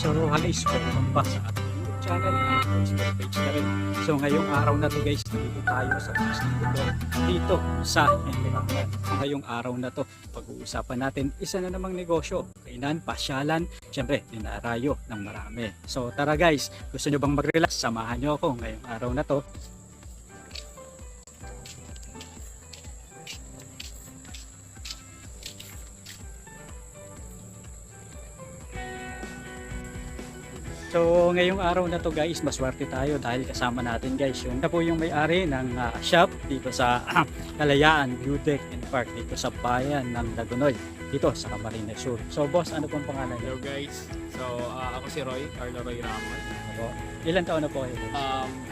So guys, welcome back sa ating YouTube channel at Facebook page na rin. So ngayong araw na to guys, dito tayo sa Bukidnon dito sa Enriqueta. So ngayong araw na to, pag-uusapan natin isa na namang negosyo, kainan, pasyalan, syempre dinarayo ng marami. So tara guys, gusto nyo bang mag-relax? Samahan nyo ako ngayong araw na to. So ngayong araw na to guys, maswerte tayo dahil kasama natin guys yung na po yung may-ari ng shop dito sa Kalayaan View Deck and Park dito sa bayan ng Dagonoy dito sa Camarines Sur. So boss, ano pong pangalan niyo? Hello guys. So ako si Roy, Carlo Roy Ramos. Ako. Ilan taon na po kayo?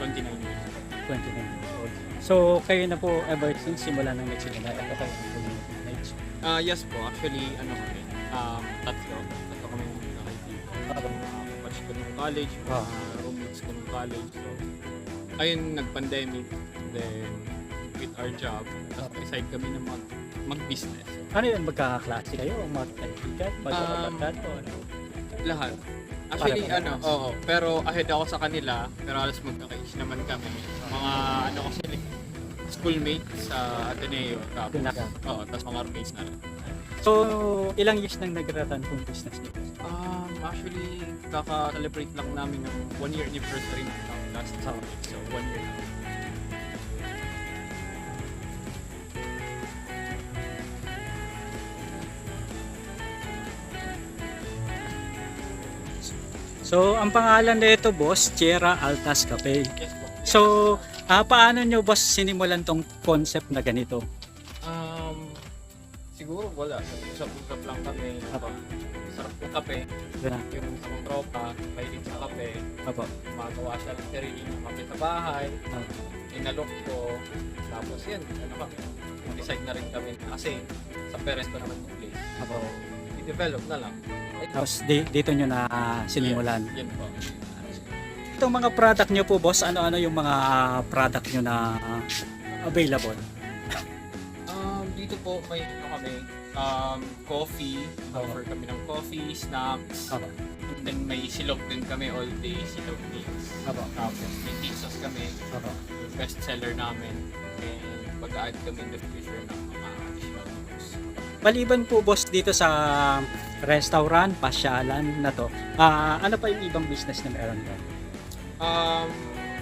29 years. 29 years old. So kayo na po ever since simula ng nagsimula ito kayo ng community village? Yes po, actually kami, tatlo kami nakaibigan. Batch ko nung college, roommates ko nung college. So ayun, nag-pandemic, then quit our job, tapos decide kami na mag-business. Ano yun, magkakaklase kayo o magkaibigan? Magkakabarkad o ano? Lahat. Actually, Para-parehas. pero ahead ako sa kanila, pero alas magka-age naman kami. Mga kasi schoolmates sa Ateneo, tapos, Pinaka. tapos mga roommates na rin. So ilang years nang nag-run kung business niyo? Actually, kaka-celebrate lang namin ng 1 year anniversary ng last summer. So, 1 year lang. So ang pangalan nito boss, Sierra Altas Cafe. Yes po. So paano nyo boss sinimulan tong concept na ganito? Siguro wala. Usap-usap lang kami. Sarap ng kape. Yeah. Yung sa mga tropa, mahilig sa kape. Apo. Magawa siya ng sarili ng kape sa bahay. Inalok ko. Tapos yan, decide na rin kami. Kasi sa parents ko naman yung place. Apo. I-develop na lang. Tapos dito nyo na sinimulan. Yes, yan po. Itong mga product nyo po boss, ano-ano yung mga product nyo na available? Dito po may kami, coffee, offer kami ng coffee, snacks, Apo. and then may silog din kami all day, silog meals. Apo. Tapos may pizzas kami, Apo. yung best seller namin, and pag-add kami in the future ng mga additional items. Maliban po boss dito sa restaurant, pasyalan na to, ano pa yung ibang business na meron doon?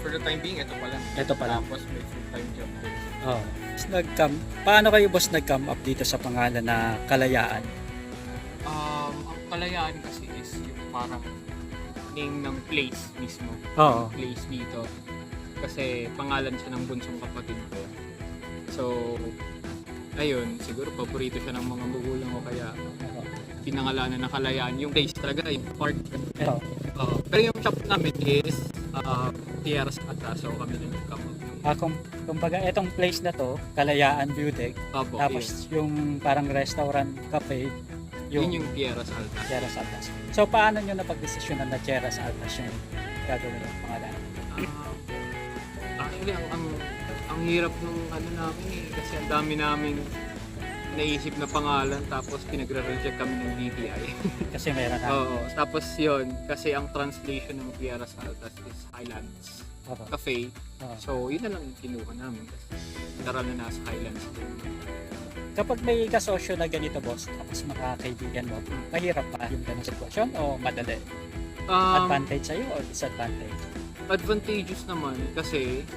For the time being, ito pa lang. Ito pa lang. Tapos may full-time job din. Oh. Paano kayo boss nag-come up dito sa pangalan na Kalayaan? Ang Kalayaan kasi is yung parang name ng place mismo. Oo. Yung place dito. Kasi pangalan siya ng bunsong kapatid ko. So, ayun, siguro paborito siya ng mga magulang ko kaya pinangalanan ng Kalayaan. Yung place talaga, yung park. Ito. Pero yung shop namin is Tierras Ata. So, kami na nag-come up. Kumbaga itong place na to, Kalayaan View Deck, Opo, tapos yung parang restaurant, cafe, yun yung Tierras Alta. Tierras Altas. So paano nyo napag-desisyonan na Tierras Altas yung gagawin ng pangalan? Actually, ang hirap nung namin kasi ang dami namin naisip na pangalan tapos pinagre-reject kami ng DTI. Kasi meron na. Oo, tapos yun, kasi ang translation ng Tierras Altas is Highlands Opo. Cafe. Oo. So, yun na lang yung kinuha namin kasi daral na nasa Highlands din. Kapag may kasosyo na ganito boss, tapos mga kaibigan mo, mahirap pa yung ganong sitwasyon o madali? Advantage sa'yo o disadvantage? Advantageous naman kasi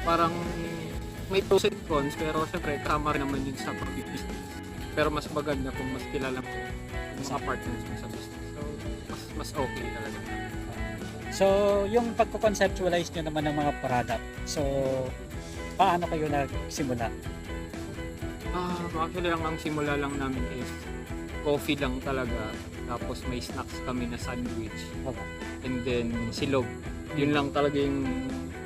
parang may pros and cons pero syempre kasama rin naman yun sa pag-business. Pero mas maganda kung mas kilala mo yung mga partners mo sa business. So, mas okay talaga. So yung pagko-conceptualize nyo naman ng mga product, so paano kayo nagsimula? Actually, ang simula lang namin is coffee lang talaga. Tapos may snacks kami na sandwich. Okay. And then silog. Yun lang talaga yung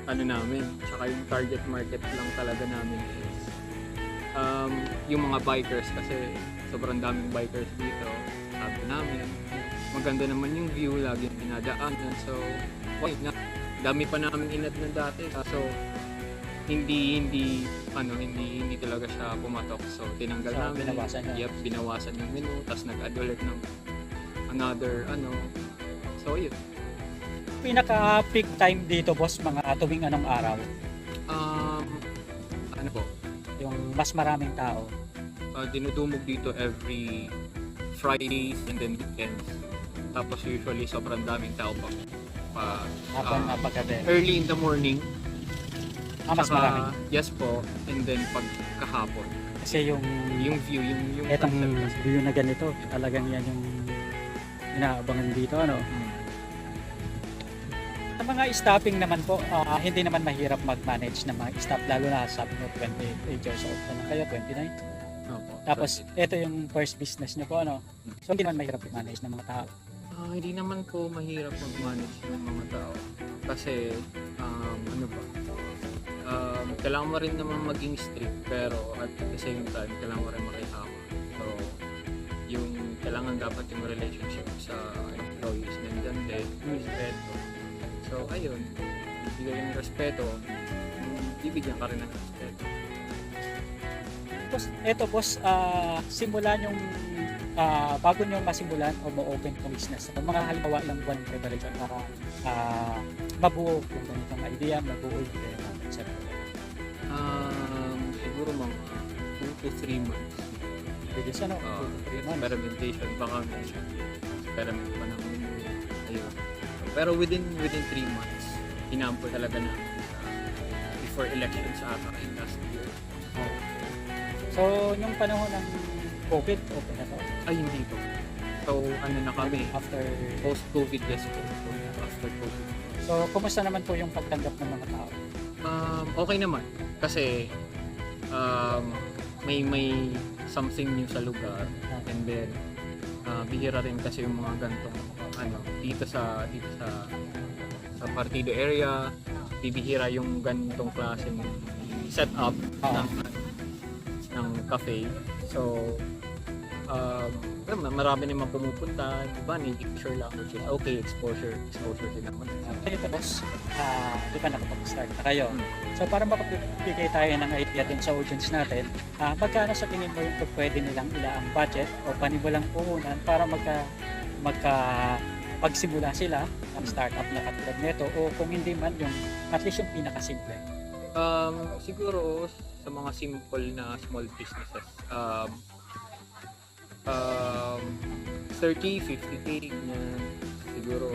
namin. Tsaka yung target market lang talaga namin is yung mga bikers kasi sobrang daming bikers dito. Sabi namin, maganda naman yung view, lagi yung pinadaanan. So, why not? Dami pa namin inad na dati. So, hindi talaga siya pumatok. So, tinanggal So, namin. binawasan niyo? Yep, binawasan yung menu. Tapos nag-add ulit ng another so yun. Pinaka peak time dito boss, mga tuwing anong araw? Ano po, Yung mas maraming tao. dinudumog dito every Fridays and then weekends. Tapos usually sobrang daming tao pa Habang napagabi. early in the morning. Mas Saka, marami. yes po, and then pag kahapon. Kasi yung View, yung etong sunset kasi. view na ganito, talagang yan yung inaabangan dito, ano? Sa mga stopping naman po, hindi naman mahirap mag-manage ng mga stop, lalo na sabi mo 28 years old pa lang kayo, 29. Opo. Tapos ito yung first business nyo po, ano? So hindi naman mahirap i-manage ng mga tao. Hindi naman po mahirap mag-manage ng mga tao. Kasi, kailangan mo rin naman maging strict, pero at the same time, kailangan mo rin makihama. So, yung kailangan dapat yung relationship sa employees nandyan din, respeto. So, ayun, bibigay yung respeto, bibigyan ka rin ng respeto. Tapos eto boss, simulan yung bago nyo masimulan o ma-open yung business, mga halimbawa lang buwan preparation para mabuo yung ganitong idea, mabuo yung concept. Siguro mga 2 to 3 months. Because ano, 2 to 3 months. Experimentation, baka may experiment pa naman. Ayun. Pero within 3 months, hinampo talaga na before elections ata last year. So, yung panahon ng COVID, open na to. Ay, hindi po. So, ano na kami, After, post-COVID, yes po. So, after COVID. so, kumusta naman po yung pagtanggap ng mga tao? Okay naman. Kasi, may something new sa lugar. And then, bihira rin kasi yung mga gantong, dito sa partido area, bibihira yung gantong klaseng setup ng cafe. So, marami naman pumupunta, diba, native sure lang, which is okay, exposure din naman. Ito boss, di ba nakapag-start na kayo? So para makapibigay tayo ng idea din sa audience natin, magkano sa tingin mo yung pwede nilang ilaang budget o paniwalang puhunan para pagsimula sila ng startup na katulad nito, o kung hindi man yung at least yung pinakasimple? Siguro sa mga simple na small businesses, 30, 50k na siguro.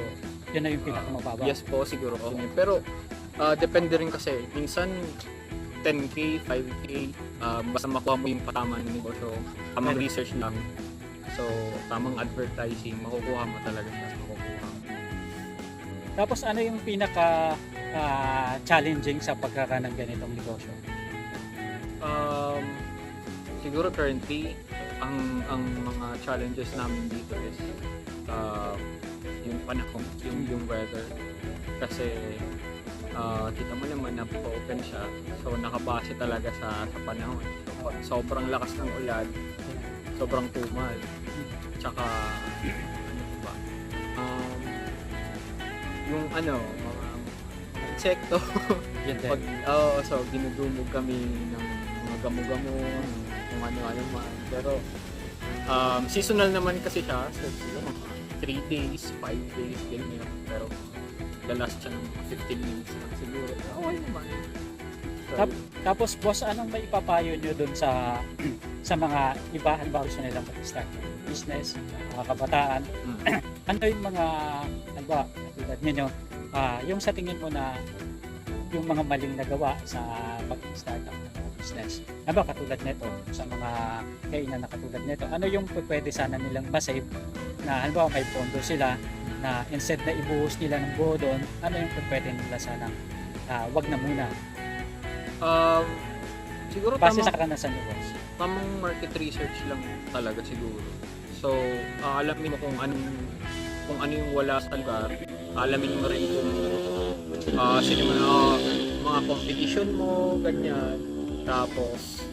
Yun na yung pinakamababa. Yes po, siguro okay. Pero depende rin kasi, minsan 10k, 5k, basta makuha mo yung patama ng negosyo, tamang research lang. So, tamang advertising, makukuha mo talaga siya. Tapos ano yung pinaka challenging sa pagkakaroon ng ganitong negosyo? Siguro currently, ang mga challenges namin dito is yung panahon, yung weather. Kasi kita mo naman na open siya, so nakabase talaga sa panahon. So, sobrang lakas ng ulan, sobrang tumal, tsaka yung mga insekto. Yan So dinudumog kami ng mga gamo-gamo, kung ano-ano man. Pero seasonal naman kasi siya, so siguro mga 3 days, 5 days, ganyan. Pero lalast siya ng 15 minutes lang siguro. Okay naman. So, Tapos boss, anong may ipapayo nyo dun sa mga iba, halimbawa gusto nilang mag-start ng business, mga kabataan? Ano yung mga, halimbawa, katulad nyo, yung sa tingin mo na yung mga maling nagawa sa pag-start ng business? Halimbawa, katulad nito, sa mga kainan na katulad nito, ano yung pwede sana nilang masave na halimbawa may pondo sila na instead na ibuhos nila ng buo doon, ano yung pwede nila sana wag na muna? Siguro Base sa karanasan nyo, boss. tamang market research lang talaga siguro. So, alamin mo kung ano yung wala sa lugar. Alamin mo rin kung sino mga competition mo, ganyan. Tapos,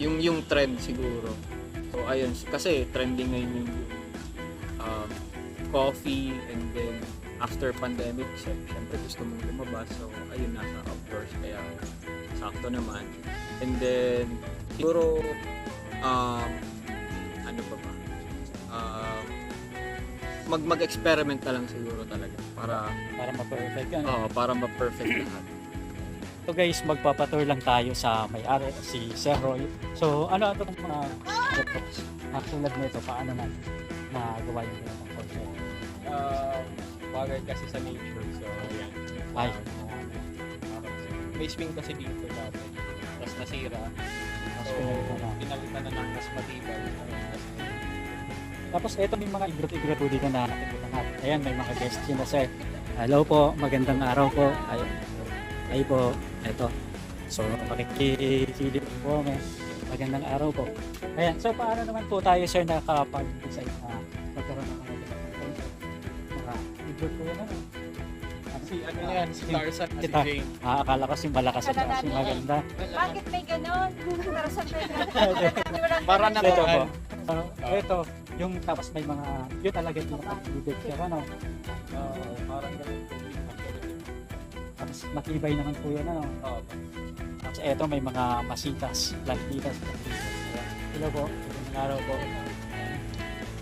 yung trend siguro. So, ayun. Kasi trending ngayon yung coffee, and then after pandemic, syempre gusto mong lumabas. So, ayun, nasa outdoors. Kaya, sakto naman. And then, siguro, ano pa ba? mag-experiment na lang siguro talaga para ma-perfect yan. para ma-perfect lahat. So guys, magpapatour lang tayo sa may-ari, si Sir Roy. So ano ito kung mga tulad nito, paano na nagawa yung ganitong concept? Bagay kasi sa nature, so yan. Ay. May swing kasi dito dati, tapos nasira. Tapos So, pinalitan na. pinalitan na ng mas matibay. Tapos ito may mga igrot-igrot po dito na nakikita natin. Ayan, may mga guests yun na sir. Hello po, magandang araw po. Ay po, eto. So, makikisilip po kami. Magandang araw po. Ayan, so paano naman po tayo sir nakapag-decide na magkaroon ng mga igrot po yan ano? Si ano yan, si Tarzan at si Kita. Jane. Akala ko si malakas at si maganda. Bakit may ganon? Para sa pwede. Para na Ito po. po. Ito, yung tapos may mga, yun talaga yung nakapag-ibig siya, ano? Parang ganun. Tapos matibay naman po yan, ano? Tapos eto may mga masitas, plantitas. Hello po, magandang araw po.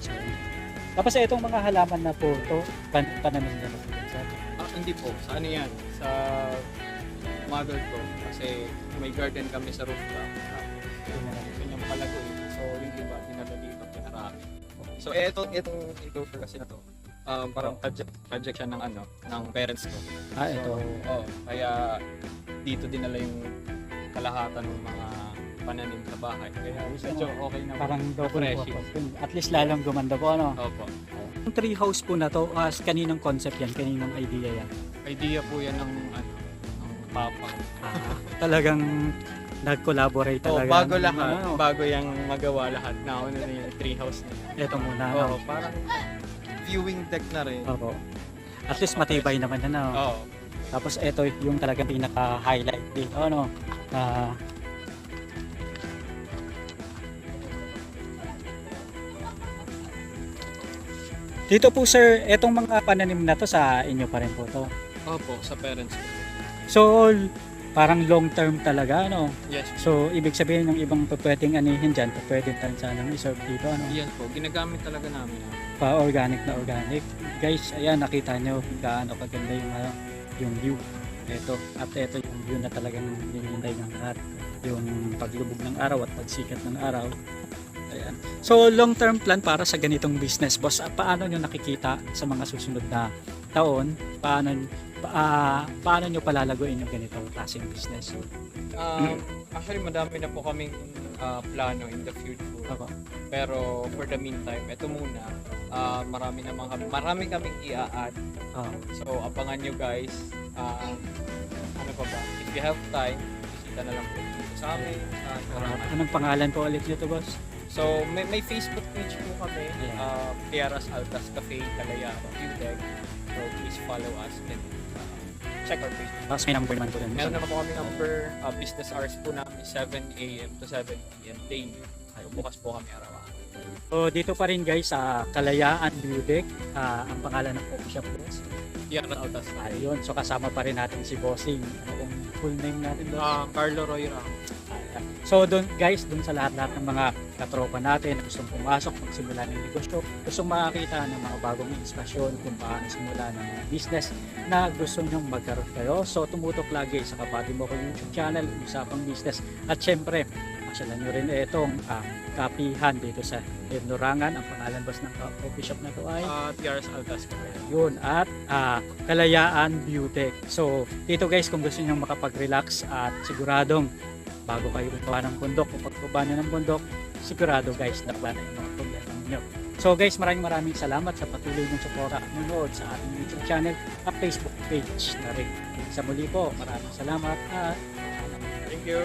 So, tapos etong mga halaman na po, ito, panamin na po. Hindi po, sa ano yan? Sa mother ko. Kasi may garden kami sa rooftop. Kanyang palagoy. So yung iba, dinala dito, pinarami. So itong enclosure kasi na to, parang project siya ng ano, ng parents ko. Ito. Kaya dito dinala yung kalahatan ng mga pananim sa bahay. Kaya medyo okay na. Parang double refreshing. purpose. At least lalong gumanda po, ano? Opo. Yung tree house po na to, kaninong concept yan? Kaninong idea yan? Idea po yan ng ano, ng papa. Talagang nag-collaborate talaga. Bago lahat, Ano? bago yung magawa lahat. Nauna na yung treehouse na yun. Ito muna. Oo, ano? parang viewing deck na rin. Opo. At least matibay naman yan. Ano? Oo. Tapos ito yung talagang pinaka-highlight dito. Ano? Dito po sir, etong mga pananim na to sa inyo pa rin po to. Opo, sa parents ko. So parang long term talaga, ano? Yes. So ibig sabihin yung ibang pwedeng anihin dyan, pwedeng sanang iserve dito, ano? Yes po, ginagamit talaga namin. Pa-organic na organic. Guys, ayan, nakita nyo gaano kaganda yung, yung view. Ito, at ito yung view na talagang hinihintay ng lahat. Yung paglubog ng araw at pagsikat ng araw. Ayan. So, long-term plan para sa ganitong business, boss. Paano nyo nakikita sa mga susunod na taon? Paano nyo palalaguin yung ganitong klaseng business? Actually, madami na po kaming plano in the future. Ako. Pero for the meantime, ito muna. Marami kaming i-add. So, abangan nyo guys. Ano pa ba? If you have time, bisita na lang po dito sa amin. Anong pangalan po ulit nyo to, boss? So, may Facebook page po kami. Yeah. Tiaras Altas Cafe, Calaya, Qtech. So, please follow us and check our Facebook. Tapos may number naman po dun. Meron naman po kami number, business hours po namin 7 a.m. to 7 p.m. daily. So, bukas po kami araw-araw. So, dito pa rin guys sa Kalayaan Beautech. Ang pangalan ng coffee shop, boss. Tiaras Altas Cafe. Ayun, so kasama pa rin natin si Bossing. Ano yung full name natin, boss? Carlo Roy Ram. So doon guys, doon sa lahat-lahat ng mga katropa natin na gustong pumasok, magsimula ng negosyo, gustong makakita ng mga bagong inspirasyon kung paano simula ng mga business na gusto nyong magkaroon kayo. So tumutok lagi sa Kapatid Mo Ko YouTube channel, Usapang Business. At syempre, masyalan nyo rin itong kapihan dito sa Norangan. Ang pangalan boss ng coffee shop na to ay Tiaras Altas Cafe. yun, at Kalayaan Beautech. So dito guys, kung gusto nyo makapag-relax at siguradong bago kayo gawa ng bundok o pagbaba nyo ng bundok, sigurado guys, nakla na yung mga problema nyo. So guys, maraming salamat sa patuloy ng suporta at nanonood sa ating YouTube channel at Facebook page na rin. Sa muli po, maraming salamat at Thank you.